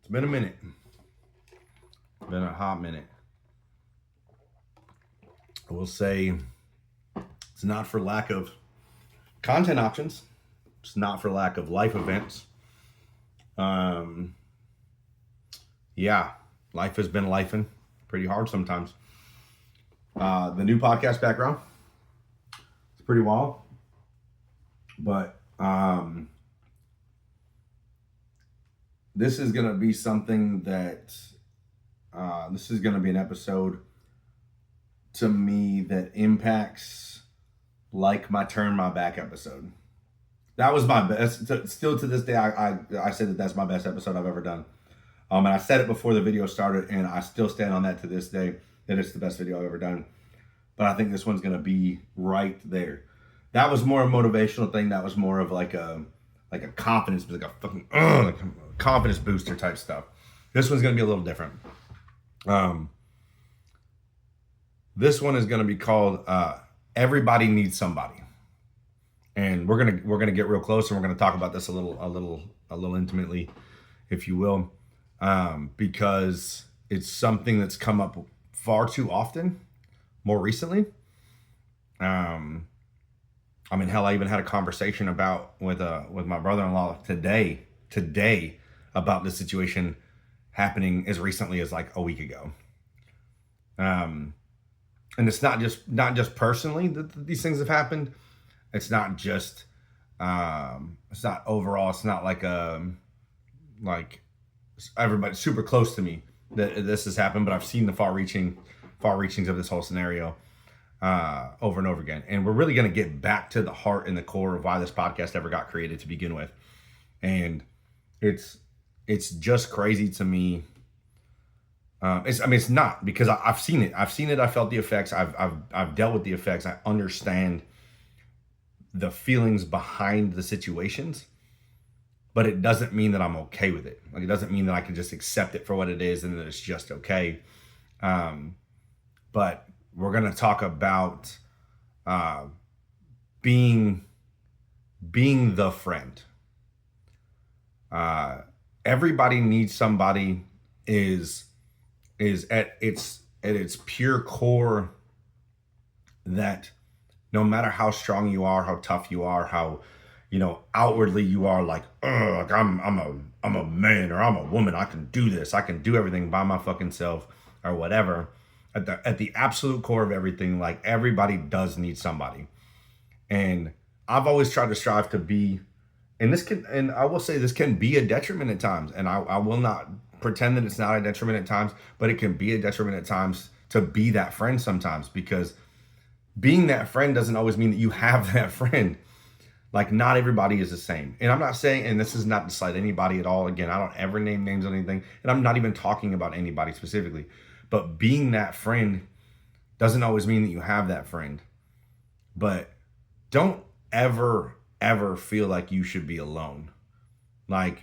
It's been a minute. Been a hot minute. I will say it's not for lack of content options. It's not for lack of life events. Um, yeah, life has been lifing pretty hard sometimes. The new podcast background, it's pretty wild. But this is going to be something that, this is going to be an episode to me that impacts like my turn my back episode. That was my best. Still to this day, I say that that's my best episode I've ever done. And I said it before the video started, and I still stand on that to this day, that it's the best video I've ever done. But I think this one's going to be right there. That was more a motivational thing. That was more of like a confidence, like a fucking like a confidence booster type stuff. This one's going to be a little different. This one is going to be called Everybody Needs Somebody. And we're gonna get real close, and we're gonna talk about this a little intimately, if you will, because it's something that's come up far too often, more recently. I mean, hell, I even had a conversation with my brother-in-law today about this situation happening as recently as like a week ago. And it's not just personally that these things have happened. It's not just, it's not overall. It's not like everybody super close to me that this has happened, but I've seen the far reachings of this whole scenario over and over again. And we're really going to get back to the heart and the core of why this podcast ever got created to begin with. And it's just crazy to me. It's not, because I've seen it. I felt the effects. I've dealt with the effects. I understand the feelings behind the situations, but it doesn't mean that I'm okay with it. Like, it doesn't mean that I can just accept it for what it is and that it's just okay. But we're going to talk about being the friend. Everybody Needs Somebody is at its pure core that no matter how strong you are, how tough you are, how, outwardly you are like I'm a man or I'm a woman, I can do this, I can do everything by my fucking self or whatever. At the absolute core of everything, like, everybody does need somebody. And I've always tried to strive to be, and I will say this can be a detriment at times, and I will not pretend that it's not a detriment at times, but it can be a detriment at times to be that friend sometimes, because being that friend doesn't always mean that you have that friend. Like, not everybody is the same. And I'm not saying, and this is not to slight anybody at all. Again, I don't ever name names on anything, and I'm not even talking about anybody specifically. But being that friend doesn't always mean that you have that friend. But don't ever feel like you should be alone. Like,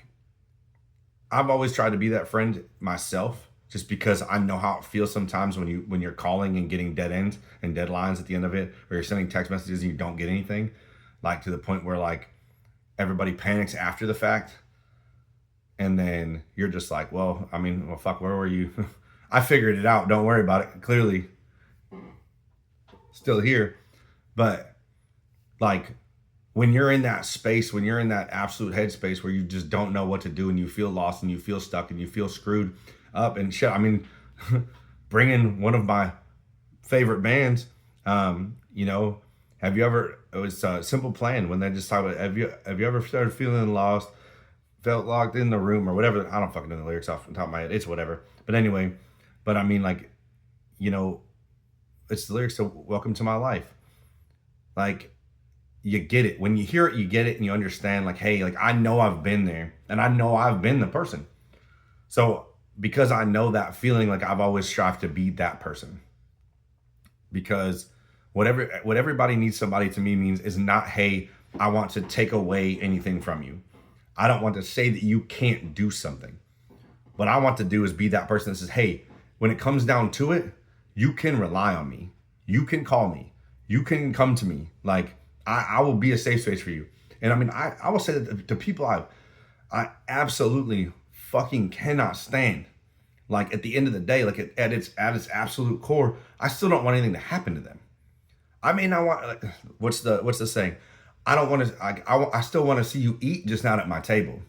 I've always tried to be that friend myself, just because I know how it feels sometimes when you're calling and getting dead ends and deadlines at the end of it, or you're sending text messages and you don't get anything, like, to the point where, like, everybody panics after the fact, and then you're just like, well, fuck, where were you? I figured it out. Don't worry about it. Clearly, still here. But, like, when you're in that space, when you're in that absolute headspace where you just don't know what to do, and you feel lost and you feel stuck and you feel screwed up and shit. Bringing one of my favorite bands, have you ever, it was Simple Plan, when they just talk about, have you ever started feeling lost, felt locked in the room, or whatever? I don't fucking know the lyrics off the top of my head. It's whatever. But anyway, it's the lyrics to Welcome to My Life. Like, you get it. When you hear it, you get it, and you understand, like, hey, like, I know I've been there, and I know I've been the person. So, because I know that feeling, like, I've always strived to be that person. Because what Everybody Needs Somebody to me means is not, hey, I want to take away anything from you. I don't want to say that you can't do something. What I want to do is be that person that says, hey, when it comes down to it, you can rely on me. You can call me. You can come to me. Like, I will be a safe space for you. And I will say that to people I absolutely fucking cannot stand. Like at the end of the day, like at its absolute core, I still don't want anything to happen to them. I may not want. Like, what's the saying? I don't want to. I still want to see you eat, just not at my table.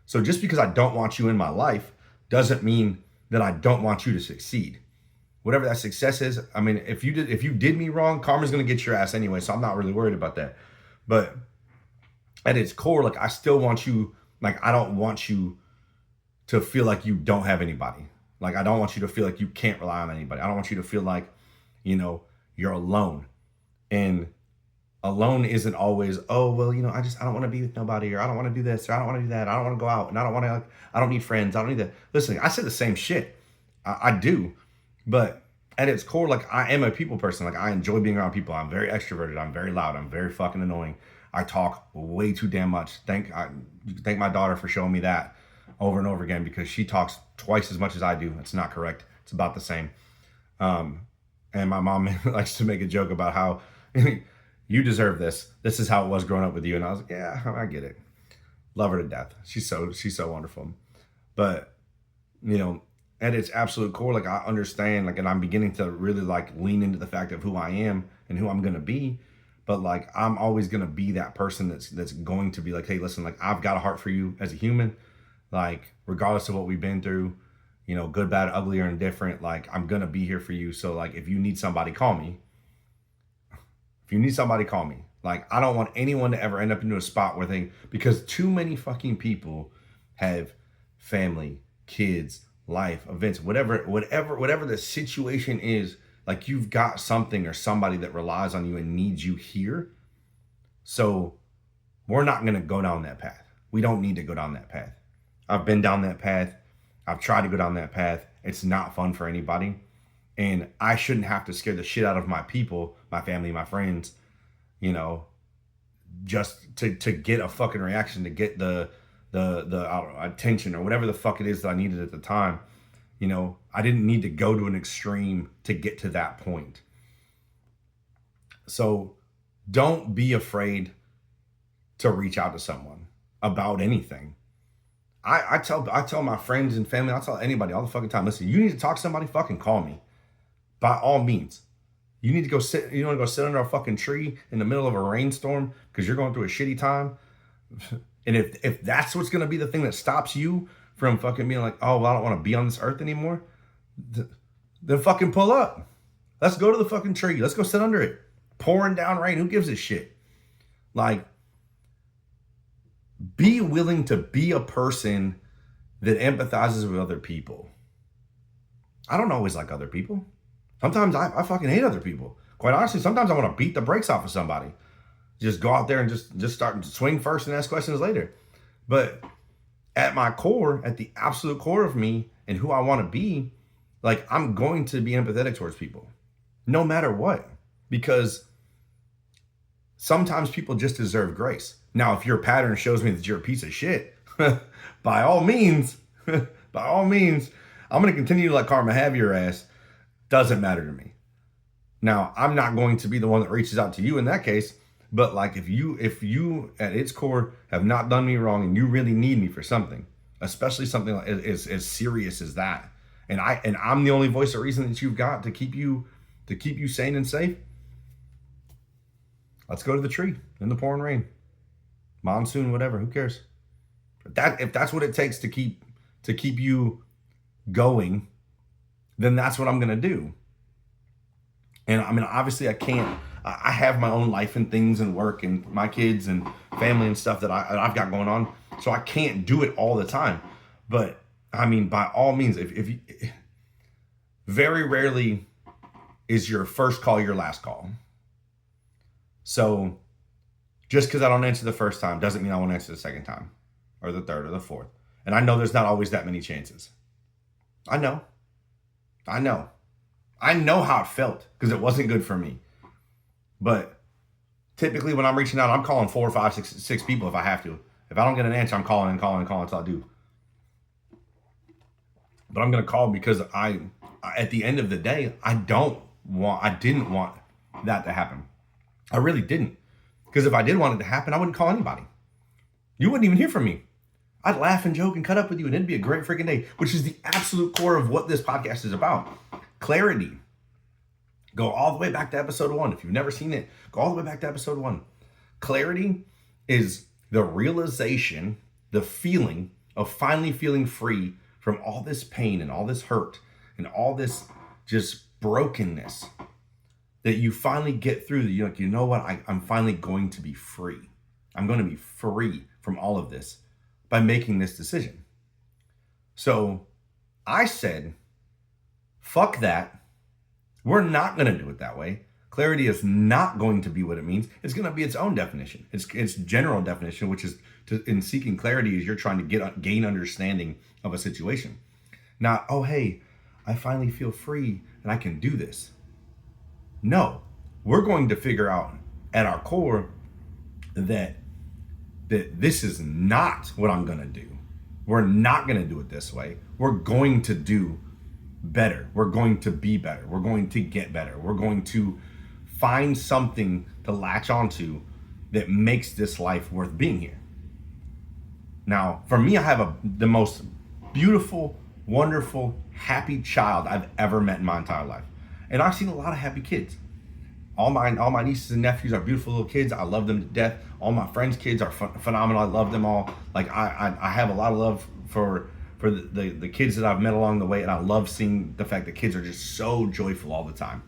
So just because I don't want you in my life doesn't mean that I don't want you to succeed. Whatever that success is, I mean, if you did me wrong, karma's gonna get your ass anyway. So I'm not really worried about that. But at its core, like I still want you. Like I don't want you to feel like you don't have anybody. Like I don't want you to feel like you can't rely on anybody. I don't want you to feel like, you're alone. And alone isn't always, oh, well, I don't want to be with nobody, or I don't want to do this, or I don't want to do that. I don't want to go out, and I don't want to, I don't need friends. I don't need that. Listen, I say the same shit. I do. But at its core, like I am a people person. Like I enjoy being around people. I'm very extroverted. I'm very loud. I'm very fucking annoying. I talk way too damn much. Thank my daughter for showing me that over and over again, because she talks twice as much as I do. It's not correct. It's about the same. And my mom likes to make a joke about how you deserve this. This is how it was growing up with you. And I was like, yeah, I get it. Love her to death. She's so wonderful. But, at its absolute core, like I understand, like, and I'm beginning to really like lean into the fact of who I am and who I'm going to be. But like, I'm always going to be that person that's going to be like, hey, listen, like I've got a heart for you as a human, like regardless of what we've been through, good, bad, ugly, or indifferent, like I'm going to be here for you. So like, if you need somebody, call me. If you need somebody, call me. Like, I don't want anyone to ever end up into a spot where because too many fucking people have family, kids, life, events, whatever the situation is, like you've got something or somebody that relies on you and needs you here. So we're not going to go down that path. We don't need to go down that path. I've been down that path. I've tried to go down that path. It's not fun for anybody. And I shouldn't have to scare the shit out of my people, my family, my friends, just to get a fucking reaction, to get the attention or whatever the fuck it is that I needed at the time. I didn't need to go to an extreme to get to that point. So don't be afraid to reach out to someone about anything. I tell my friends and family, I tell anybody all the fucking time, listen, you need to talk to somebody, fucking call me. By all means. You need to go sit, you want to go sit under a fucking tree in the middle of a rainstorm because you're going through a shitty time. And if that's what's going to be the thing that stops you from fucking being like, oh, well, I don't want to be on this earth anymore, then fucking pull up. Let's go to the fucking tree. Let's go sit under it. Pouring down rain. Who gives a shit? Like, be willing to be a person that empathizes with other people. I don't always like other people. Sometimes I fucking hate other people. Quite honestly, sometimes I want to beat the brakes off of somebody. Just go out there and just start to swing first and ask questions later. But at my core, at the absolute core of me and who I want to be, like I'm going to be empathetic towards people. No matter what. Because sometimes people just deserve grace. Now, if your pattern shows me that you're a piece of shit, by all means, I'm going to continue to let karma have your ass. Doesn't matter to me. Now, I'm not going to be the one that reaches out to you in that case, but like if you at its core have not done me wrong and you really need me for something, especially something like as serious as that, and I'm the only voice of reason that you've got to keep you sane and safe, let's go to the tree in the pouring rain, monsoon, whatever. Who cares? If that's what it takes to keep you going, then that's what I'm going to do. And I mean, obviously I have my own life and things and work and my kids and family and stuff that I've got going on. So I can't do it all the time. But I mean, by all means, if you, very rarely is your first call your last call. So just because I don't answer the first time doesn't mean I won't answer the second time or the third or the fourth. And I know there's not always that many chances. I know how it felt because it wasn't good for me. But typically when I'm reaching out, I'm calling 4, 5, 6 people if I have to. If I don't get an answer, I'm calling until I do. But I'm going to call because I at the end of the day, I didn't want that to happen. I really didn't. Because if I did want it to happen, I wouldn't call anybody. You wouldn't even hear from me. I'd laugh and joke and cut up with you, and it'd be a great freaking day, which is the absolute core of what this podcast is about. Clarity. Go all the way back to episode 1. If you've never seen it, go all the way back to episode 1. Clarity is the realization, the feeling of finally feeling free from all this pain and all this hurt and all this just brokenness, that you finally get through. You're like, you know what? I'm finally going to be free. I'm going to be free from all of this by making this decision. So I said, fuck that. We're not going to do it that way. Clarity is not going to be what it means. It's going to be its own definition. Its general definition, which is in seeking clarity, is you're trying to gain understanding of a situation. Not, oh, hey, I finally feel free and I can do this. No, we're going to figure out at our core that this is not what I'm going to do. We're not going to do it this way. We're going to do better. We're going to be better. We're going to get better. We're going to find something to latch onto that makes this life worth being here. Now, for me, I have the most beautiful, wonderful, happy child I've ever met in my entire life. And I've seen a lot of happy kids. All my nieces and nephews are beautiful little kids. I love them to death. All my friends' kids are phenomenal. I love them all. Like I have a lot of love for the kids that I've met along the way, and I love seeing the fact that kids are just so joyful all the time,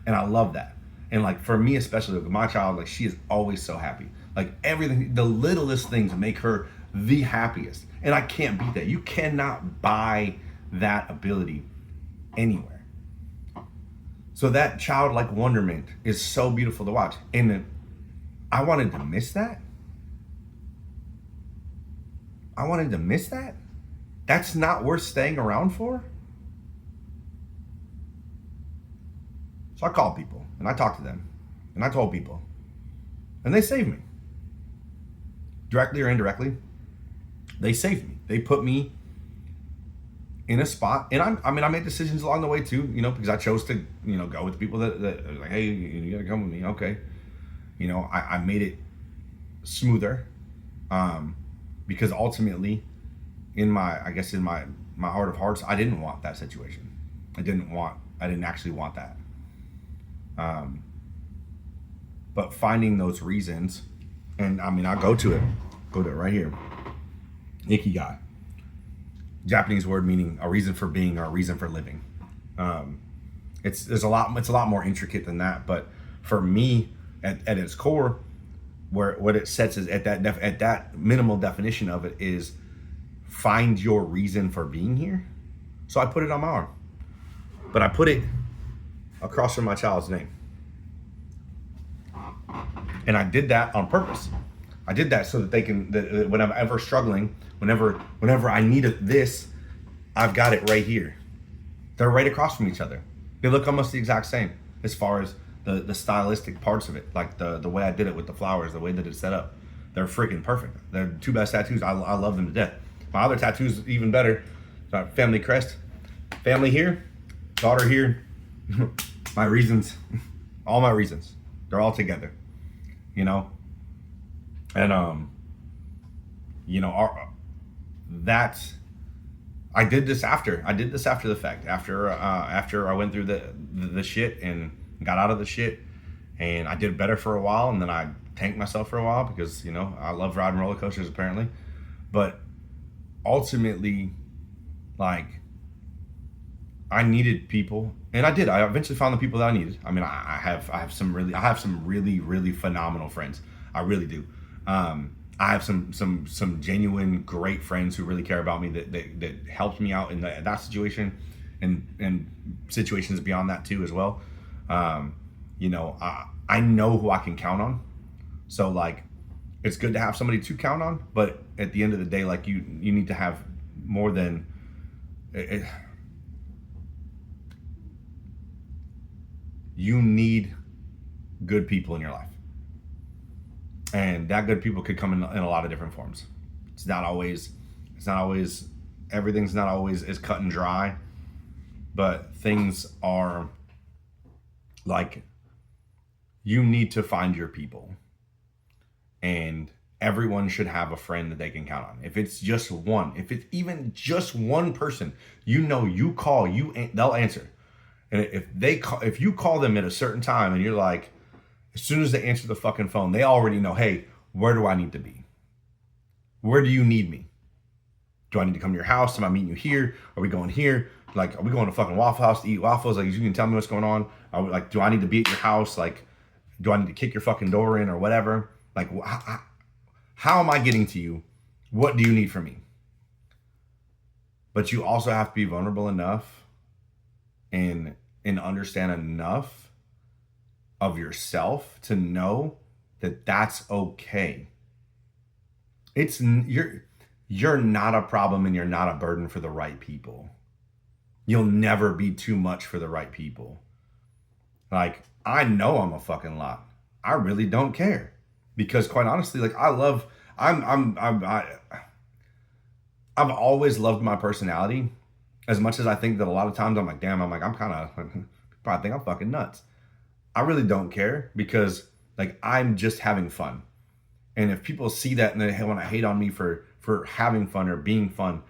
and I love that. And like for me especially, like my child, like she is always so happy. Like everything, the littlest things make her the happiest, and I can't beat that. You cannot buy that ability anywhere. So that childlike wonderment is so beautiful to watch. And I wanted to miss that. That's not worth staying around for. So I called people and I talked to them and I told people, and they saved me. Directly or indirectly, they saved me. They put me in a spot, and I made decisions along the way too, because I chose to, go with the people that like, hey, you gotta come with me, okay. I made it smoother, because ultimately, in my heart of hearts, I didn't want that situation. I didn't actually want that. But finding those reasons, and I'll go to it right here. Ikigai. Japanese word meaning a reason for being or a reason for living. It's a lot more intricate than that, but for me, at its core, what it sets is at that minimal definition of it is find your reason for being here. So I put it on my arm, but I put it across from my child's name, and I did that on purpose. I did that so that they can, when I'm ever struggling, whenever I need this, I've got it right here. They're right across from each other. They look almost the exact same as far as the stylistic parts of it, like the way I did it with the flowers, the way that it's set up. They're freaking perfect. They're two best tattoos. I love them to death. My other tattoos even better. Family crest, family here, daughter here. My reasons, all my reasons, they're all together. And that's, I did this after the fact, after I went through the shit and got out of the shit, and I did better for a while, and then I tanked myself for a while because I love riding roller coasters apparently, but ultimately, like, I needed people, and I did. I eventually found the people that I needed. I have some really phenomenal friends. I really do. I have some genuine great friends who really care about me that helped me out in that situation, and situations beyond that too as well. I know who I can count on. So like, it's good to have somebody to count on, but at the end of the day, like you need to have more than it. You need good people in your life. And that good people could come in a lot of different forms. Everything's not always as cut and dry, but things are like, you need to find your people. And everyone should have a friend that they can count on. If it's just one, if it's even just one person, you call, they'll answer. And if you call them at a certain time and you're like, as soon as they answer the fucking phone, they already know, hey, where do I need to be? Where do you need me? Do I need to come to your house? Am I meeting you here? Are we going here? Like, are we going to fucking Waffle House to eat waffles? Like, you can tell me what's going on. Like, do I need to be at your house? Like, do I need to kick your fucking door in or whatever? Like, how am I getting to you? What do you need from me? But you also have to be vulnerable enough and understand enough of yourself to know that that's okay. You're not a problem and you're not a burden for the right people. You'll never be too much for the right people. Like, I know I'm a fucking lot. I really don't care. Because quite honestly, like, I've always loved my personality as much as I think that a lot of times I'm kind of, probably think I'm fucking nuts. I really don't care because, like, I'm just having fun. And if people see that and they want to hate on me for having fun or being fun,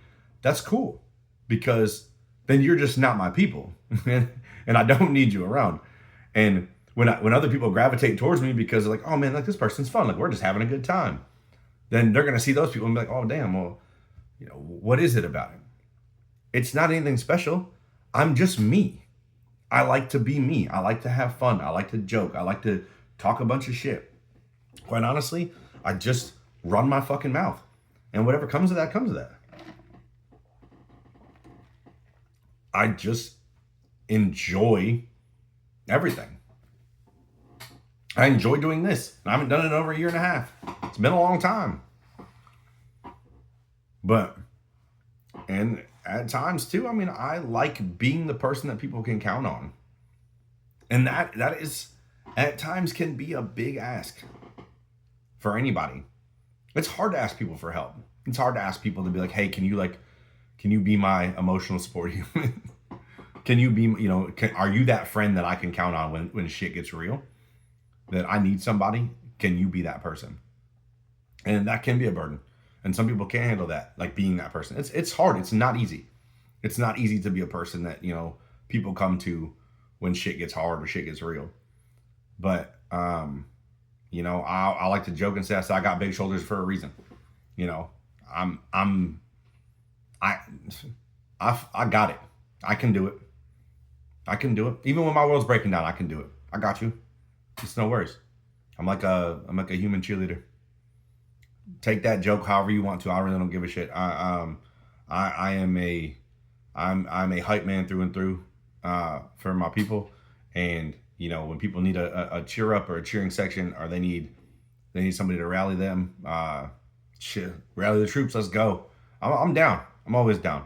that's cool, because then you're just not my people. And I don't need you around. And when other people gravitate towards me because they're like, oh man, like, this person's fun, like, we're just having a good time, then they're going to see those people and be like, oh damn, well, what is it about him? It's not anything special. I'm just me. I like to be me. I like to have fun. I like to joke. I like to talk a bunch of shit. Quite honestly, I just run my fucking mouth. And whatever comes of that, comes of that. I just enjoy everything. I enjoy doing this. I haven't done it in over a year and a half. It's been a long time. And at times too, I mean, I like being the person that people can count on. And that is, at times, can be a big ask for anybody. It's hard to ask people for help. It's hard to ask people to be like, hey, can you be my emotional support human? Can you be, are you that friend that I can count on when shit gets real? That I need somebody? Can you be that person? And that can be a burden. And some people can't handle that, like being that person. It's hard. It's not easy. It's not easy to be a person that, people come to when shit gets hard or shit gets real. But, I like to joke and say, I got big shoulders for a reason. I got it. I can do it. I can do it. Even when my world's breaking down, I can do it. I got you. It's no worries. I'm like a human cheerleader. Take that joke however you want to. I really don't give a shit. I'm a hype man through and through for my people. And when people need a cheer up or a cheering section, or they need somebody to rally them, rally the troops. Let's go. I'm down. I'm always down.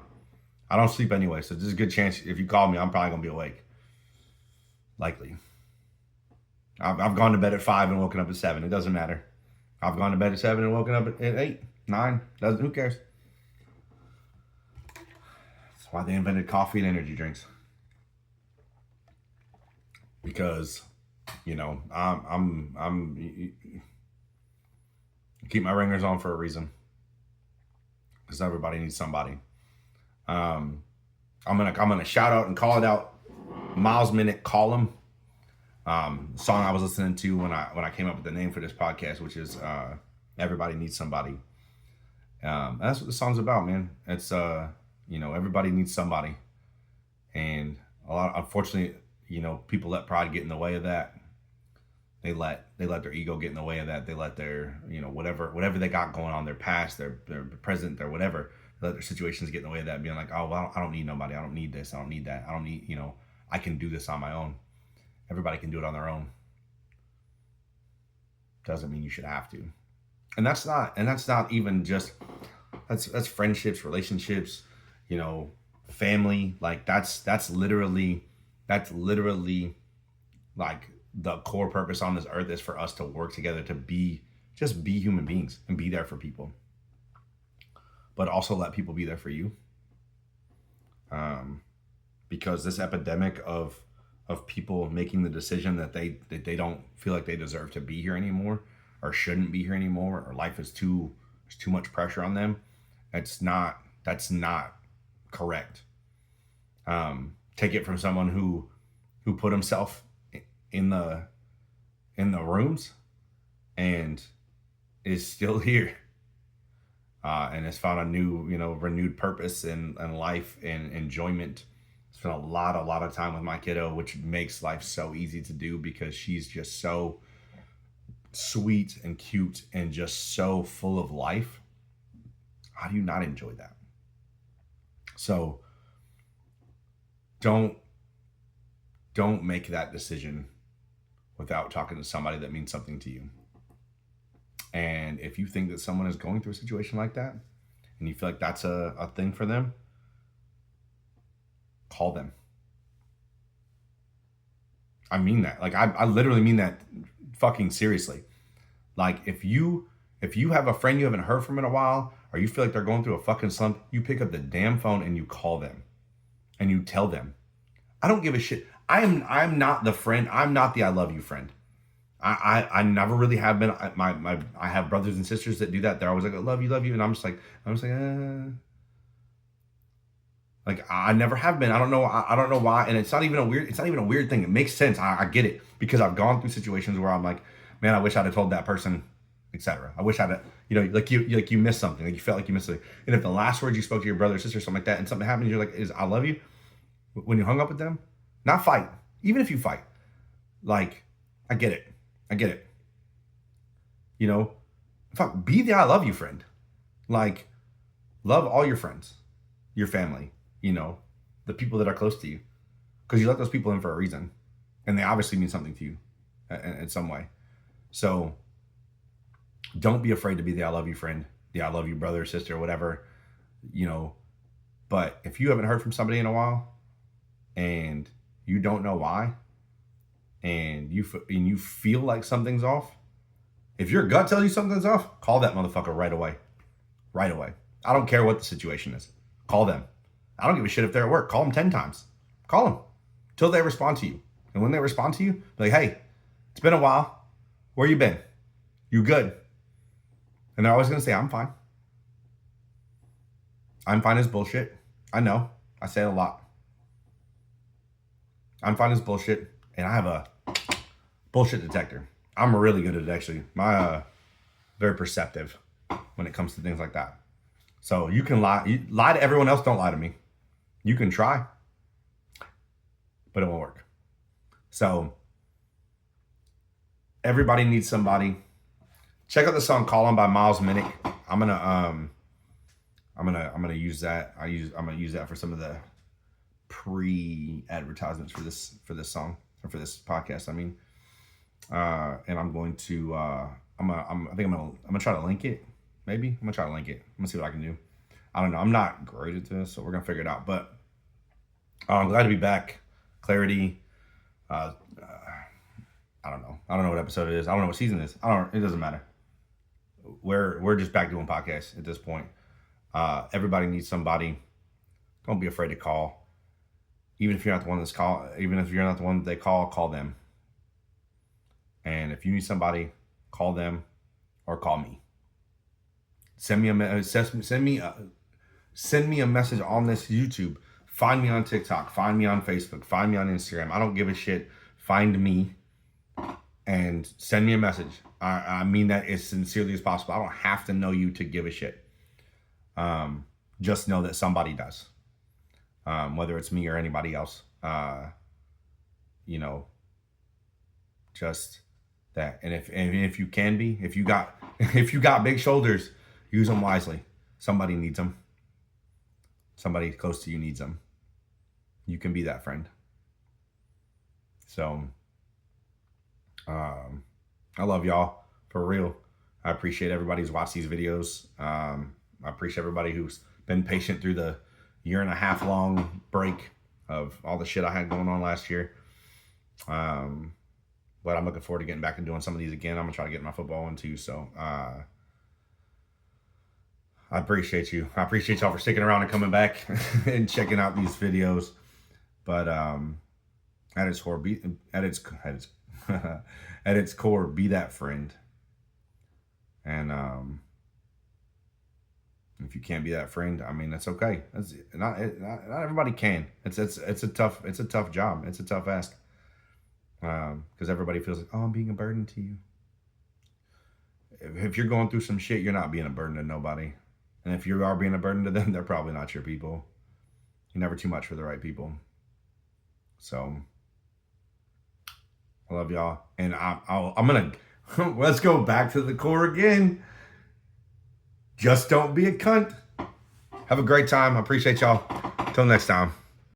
I don't sleep anyway, so there's a good chance if you call me, I'm probably gonna be awake. Likely. I've gone to bed at 5 and woken up at 7. It doesn't matter. I've gone to bed at 7 and woken up at 8, 9. Who cares? That's why they invented coffee and energy drinks. Because, I'm keep my ringers on for a reason. Because everybody needs somebody. I'm gonna shout out and call it out. Miles Minnick, Call Him. Song I was listening to when I came up with the name for this podcast, which is Everybody Needs Somebody. That's what the song's about, man. It's everybody needs somebody, and unfortunately, people let pride get in the way of that. They let their ego get in the way of that. They let their whatever they got going on, their past, their present, their whatever. They let their situations get in the way of that, being like, oh well, I don't need nobody. I don't need this. I don't need that. I don't need I can do this on my own. Everybody can do it on their own. Doesn't mean you should have to. And that's not even just that's friendships, relationships, family. Like that's literally like the core purpose on this earth is for us to work together to be human beings and be there for people. But also let people be there for you. Because this epidemic of people making the decision that they don't feel like they deserve to be here anymore, or shouldn't be here anymore, or life is there's too much pressure on them. That's not correct. Take it from someone who put himself in the rooms and is still here, and has found a new, renewed purpose in life and enjoyment. Spent a lot of time with my kiddo, which makes life so easy to do because she's just so sweet and cute and just so full of life. How do you not enjoy that? So don't make that decision without talking to somebody that means something to you. And if you think that someone is going through a situation like that and you feel like that's a thing for them, call them. I mean that. Like, I literally mean that fucking seriously. Like, if you have a friend you haven't heard from in a while, or you feel like they're going through a fucking slump, you pick up the damn phone and you call them and you tell them. I don't give a shit. I'm not the friend. I'm not the I love you friend. I never really have been. I have brothers and sisters that do that. They're always like, I love you, and I'm just like, like, I never have been. I don't know. I don't know why. And it's not even a weird thing. It makes sense. I get it because I've gone through situations where I'm like, man, I wish I'd have told that person, etc. I wish I'd have, like you missed something. Like you felt like you missed something. And if the last words you spoke to your brother or sister or something like that, and something happened, you're like, is I love you when you hung up with them? Not fight. Even if you fight, like, I get it. Fuck, be the I love you friend. Like, love all your friends, your family, the people that are close to you, because you let those people in for a reason, and they obviously mean something to you in some way. So don't be afraid to be the I love you friend, the I love you brother, sister, whatever, but if you haven't heard from somebody in a while and you don't know why, and you feel like something's off, if your gut tells you something's off, call that motherfucker right away. I don't care what the situation is. Call them. I don't give a shit if they're at work. Call them 10 times. Call them till they respond to you. And when they respond to you, be like, hey, it's been a while. Where you been? You good? And they're always going to say, I'm fine. I'm fine as bullshit. I know. I say it a lot. I'm fine as bullshit. And I have a bullshit detector. I'm really good at it, actually. Very perceptive when it comes to things like that. So you can lie. You lie to everyone else. Don't lie to me. You can try, but it won't work. So everybody needs somebody. Check out the song "Call On" by Miles Minnick. I'm gonna use that. I'm gonna use that for some of the pre-advertisements for this song, or for this podcast. I mean. And I'm going to, I'm gonna try to link it. Maybe I'm gonna try to link it. I'm gonna see what I can do. I don't know. I'm not great at this, so we're gonna figure it out. But I'm glad to be back. Clarity. I don't know. I don't know what episode it is. I don't know what season it is. It doesn't matter. We're just back doing podcasts at this point. Everybody needs somebody. Don't be afraid to call. Even if you're not the one that's call. Even if you're not the one that they call them. And if you need somebody, call them or call me. Send me a message on this YouTube. Find me on TikTok. Find me on Facebook. Find me on Instagram. I don't give a shit. Find me and send me a message. I mean that as sincerely as possible. I don't have to know you to give a shit. Just know that somebody does. Whether it's me or anybody else. Just that. And if you can be, if you got big shoulders, use them wisely. Somebody needs them. Somebody close to you needs them. You can be that friend. So I love y'all for real. I appreciate everybody who's watched these videos. I appreciate everybody who's been patient through the 1.5 year long break of all the shit I had going on last year. But I'm looking forward to getting back and doing some of these again. I'm going to try to get my football in too. So I appreciate you. I appreciate y'all for sticking around and coming back and checking out these videos. But at its core, be that friend. And if you can't be that friend, I mean, that's okay. That's not everybody can. It's a tough job. It's a tough ask. Because everybody feels like, oh, I'm being a burden to you. If you're going through some shit, you're not being a burden to nobody. And if you are being a burden to them, they're probably not your people. You're never too much for the right people. So I love y'all. And I'm going to, let's go back to the core again. Just don't be a cunt. Have a great time. I appreciate y'all. Till next time.